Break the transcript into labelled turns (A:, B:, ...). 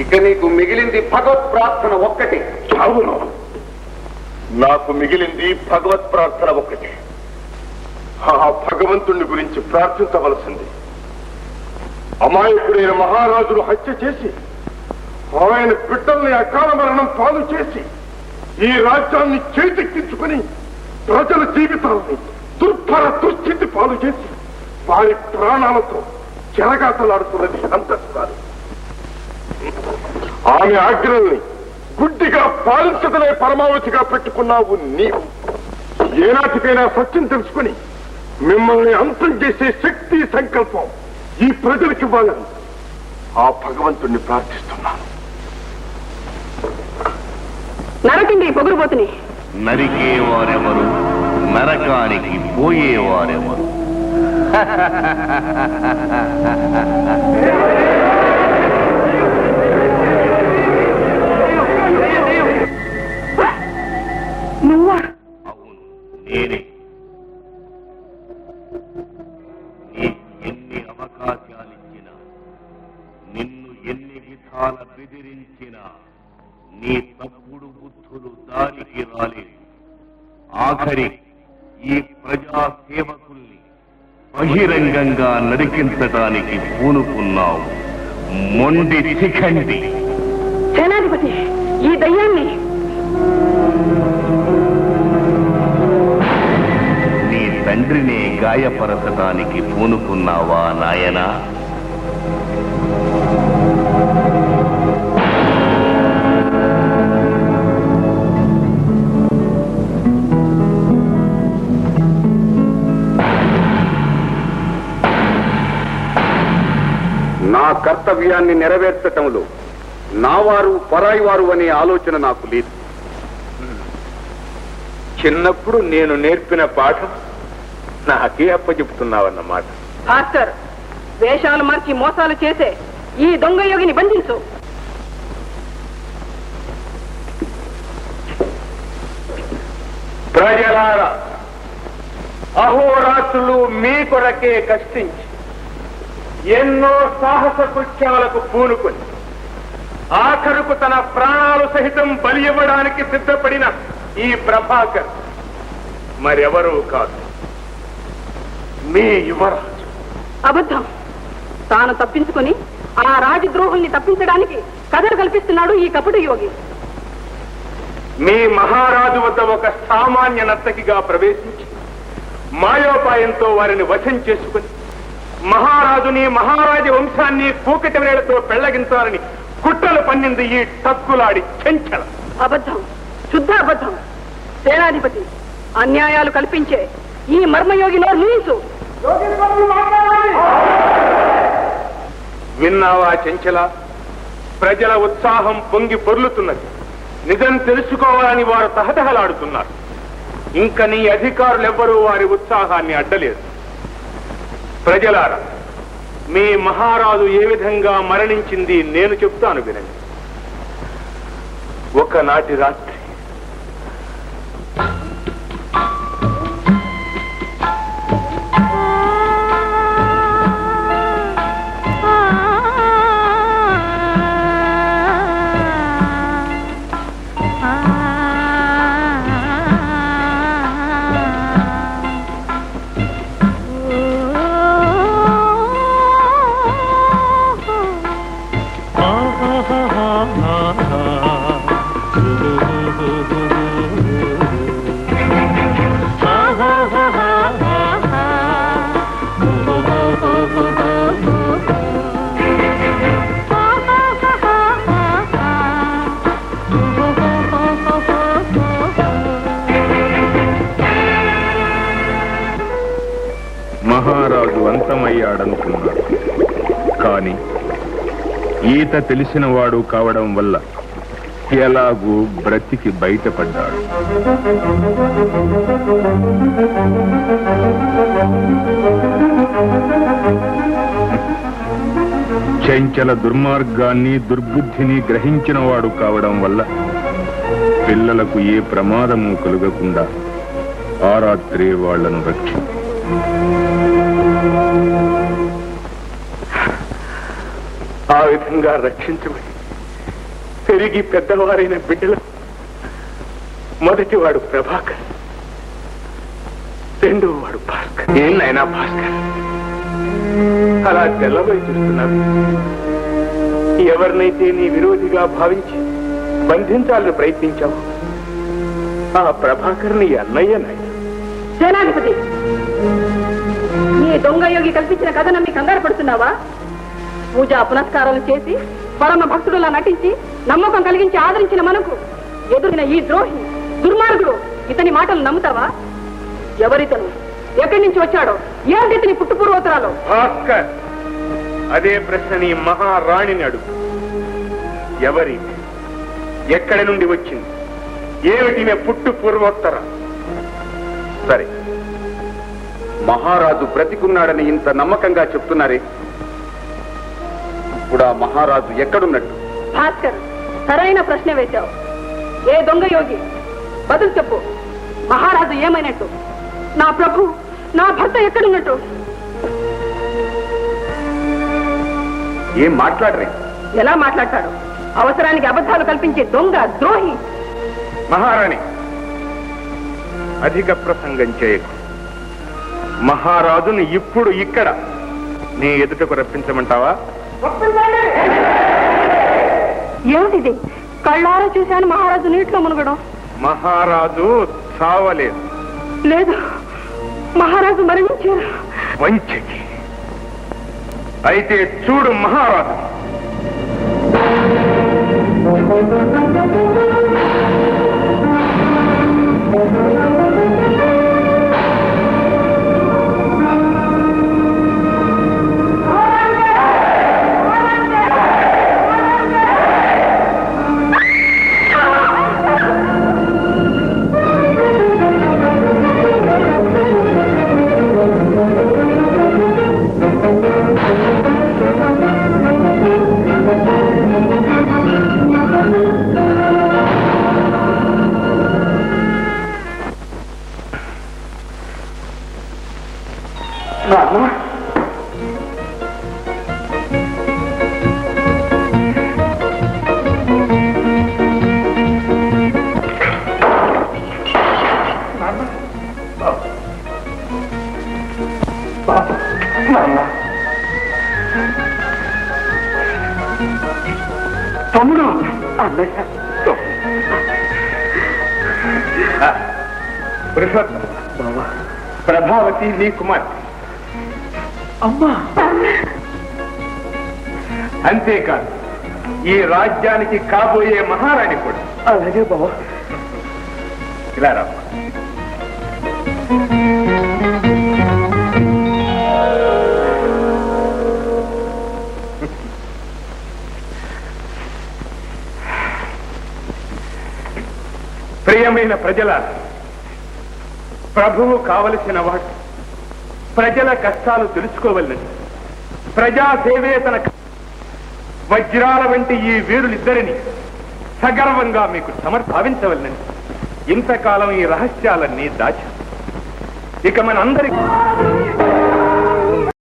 A: ఇక నీకు మిగిలింది భగవత్ ప్రార్థన ఒక్కటి.
B: అవును, నాకు మిగిలింది భగవత్ ప్రార్థన ఒక్కటి. ఆ భగవంతుణ్ణి గురించి ప్రార్థించవలసింది. అమాయకుడైన మహారాజును హత్య చేసి ఆయన బిడ్డల్ని అకాల మరణం పాలు చేసి ఈ రాజ్యాన్ని చేతెక్కించుకుని ప్రజల జీవితాలని దుర్భర దుస్థితి పాలు చేసి వారి ప్రాణాలతో చెరగాటలాడుతున్నది అంతస్తారు. ఆమె ఆజ్ఞల్ని గుడ్డిగా పాలించదనే పరమావధిగా పెట్టుకున్నావు నీవు. ఏనాటికైనా సత్యం తెలుసుకుని మిమ్మల్ని అంతం చేసే శక్తి సంకల్పం ఈ ప్రజలకు ఇవ్వాలని ఆ భగవంతుణ్ణి ప్రార్థిస్తున్నాను.
C: నరకండి పొగరుబోతుని.
D: నరికేవారెవరు, నరకానికి పోయేవారెవరు?
C: నువ్వా?
D: అవును, నేనే. నీకు ఎన్ని అవకాశాలిచ్చినా, నిన్ను ఎన్ని విధాల బెదిరించినా నీ తప్పుడు బుద్ధులు దారికి రాలేదు. ఆఖరి ఈ ప్రజా సేవకుల్ని బహిరంగంగా నరికించటానికి పూనుకున్నావు. మొండి శిఖండి.
C: సేనాధిపతి, ఈ దయ్యాన్ని
D: నీ తండ్రిని గాయపరచటానికి పూనుకున్నావా నాయనా?
A: నా కర్తవ్యాన్ని నెరవేర్చటంలో నావారు పరాయివారు అనే ఆలోచన నాకు లేదు. చిన్నప్పుడు నేను నేర్పిన పాఠం నాకే అప్పచెప్తున్నావన్నమాట.
C: భాస్కర్, వేషాలు మార్చి మోసాలు చేసే ఈ దొంగ యోగిని బంధించు.
A: ప్రజలారా, అహోరాత్రులు మీ కొరకే కష్టించి ఎన్నో సాహస కృత్యాలకు పూనుకొని ఆఖరుకు తన ప్రాణాలు సహితం బలి ఇవ్వడానికి సిద్ధపడిన ఈ ప్రభాకర్ మరెవరూ కాదు, మీ యువరాజు.
C: అబద్ధం. తాను తప్పించుకుని ఆ రాజద్రోహుల్ని తప్పించడానికి కథలు కల్పిస్తున్నాడు ఈ కపట యోగి.
A: మీ మహారాజు వద్ద ఒక సామాన్య నర్తకిగా ప్రవేశించి మాయోపాయంతో వారిని వశం చేసుకుని మహారాజుని మహారాజ వంశాన్ని కూకటి వేళతో పెళ్లగించాలని కుట్రలు పన్నింది ఈ టక్కులాడి చెంచల.
C: అబద్ధం, శుద్ధ అబద్ధం. సేనాధిపతి, అన్యాయాలు కల్పించే ఈ మర్మయోగి నోరు మూయించు.
A: విన్నావా చెంచల? ప్రజల ఉత్సాహం పొంగి పొర్లుతున్నది. నిజం తెలుసుకోవాలని వారు తహతహలాడుతున్నారు. ఇంక నీ అధికారులెవ్వరూ వారి ఉత్సాహాన్ని అడ్డలేదు. ప్రజలారా, మీ మహారాజు ఏ విధంగా మరణించింది నేను చెప్తాను వినండి. ఒకనాటి రాత్రి మహారాజు అంతమయ్యాడనుకున్నాడు.
E: కాని ఈత తెలిసినవాడు కావడం వల్ల ఎలాగూ బ్రతికి బయటపడ్డాడు. చెంచల దుర్మార్గాన్ని దుర్బుద్ధిని గ్రహించినవాడు కావడం వల్ల పిల్లలకు ఏ ప్రమాదము కలుగకుండా ఆ రాత్రే వాళ్లను
B: ఆ విధంగా రక్షించబడి పెరిగి పెద్దవారైన బిడ్డలు మొదటివాడు ప్రభాకర్, రెండోవాడు భాస్కర్. ఏనైనా భాస్కర్ అలా తెల్లబడి చూస్తున్నారు. ఎవరినైతే నీ విరోధిగా భావించి బంధించాలని ప్రయత్నించావు ఆ ప్రభాకర్ నీ అన్నయ్య నాయన.
C: సేనాధిపతి, నీ దొంగ యోగి కల్పించిన కథ నమ్మి కంగారు పడుతున్నావా? పూజా పునస్కారాలు చేసి పరమ భక్తుడులా నటించి నమ్మకం కలిగించి ఆదరించిన మనకు ఎదురైన ఈ ద్రోహి దుర్మార్గుడు ఇతని మాటలు నమ్ముతావా? ఎవరితను, ఎక్కడి నుంచి వచ్చాడో, ఏంటి ఇతని పుట్టుపూర్వోత్తరాలు?
B: భాస్కర్, అదే ప్రశ్న నీ మహారాణిని అడుగు. ఎవరి, ఎక్కడి నుండి వచ్చింది, ఏమిటి పుట్టు పూర్వోత్తర?
A: సరే, మహారాజు బ్రతికున్నాడని ఇంత నమ్మకంగా చెప్తున్నారే, ఇప్పుడు ఆ మహారాజు ఎక్కడున్నట్టు?
C: భాస్కర్, సరైన ప్రశ్న వేశావు. ఏ దొంగ యోగి, బదులు చెప్పు. మహారాజు ఏమైనట్టు? నా ప్రభు, నా భర్త ఎక్కడున్నట్టు?
A: ఏం మాట్లాడరే?
C: ఎలా మాట్లాడతాడు? అవసరానికి అబద్ధాలు కల్పించే దొంగ ద్రోహి.
B: మహారాణి, అధిక ప్రసంగం చేయకు. మహారాజును ఇప్పుడు ఇక్కడ నీ ఎదుటకు రప్పించమంటావా?
C: ఏమిటిది? కళ్ళారా చూశాను మహారాజు నీటిలో మునగడం.
B: మహారాజు చావలేదు.
C: లేదు, మహారాజు మరణించారు.
B: వంచకి. అయితే చూడు మహారాజు. తమ్ముడు, ప్రభావతి నీ కుమార్తె. అమ్మా, అంతేకాదు ఈ రాజ్యానికి కాబోయే మహారాణి కూడా. అలాగే బాబా. ఇలా రా. ప్రియమైన ప్రజల, ప్రభువు కావలసిన వాడు ప్రజల కష్టాలు తెలుసుకోవాలని, ప్రజాసేవే తన వజ్రాల వంటి ఈ వీరులిద్దరిని సగర్వంగా మీకు సమర్పించవలనని ఇంతకాలం ఈ రహస్యాలన్నీ దాచాం. ఇక మనందరికీ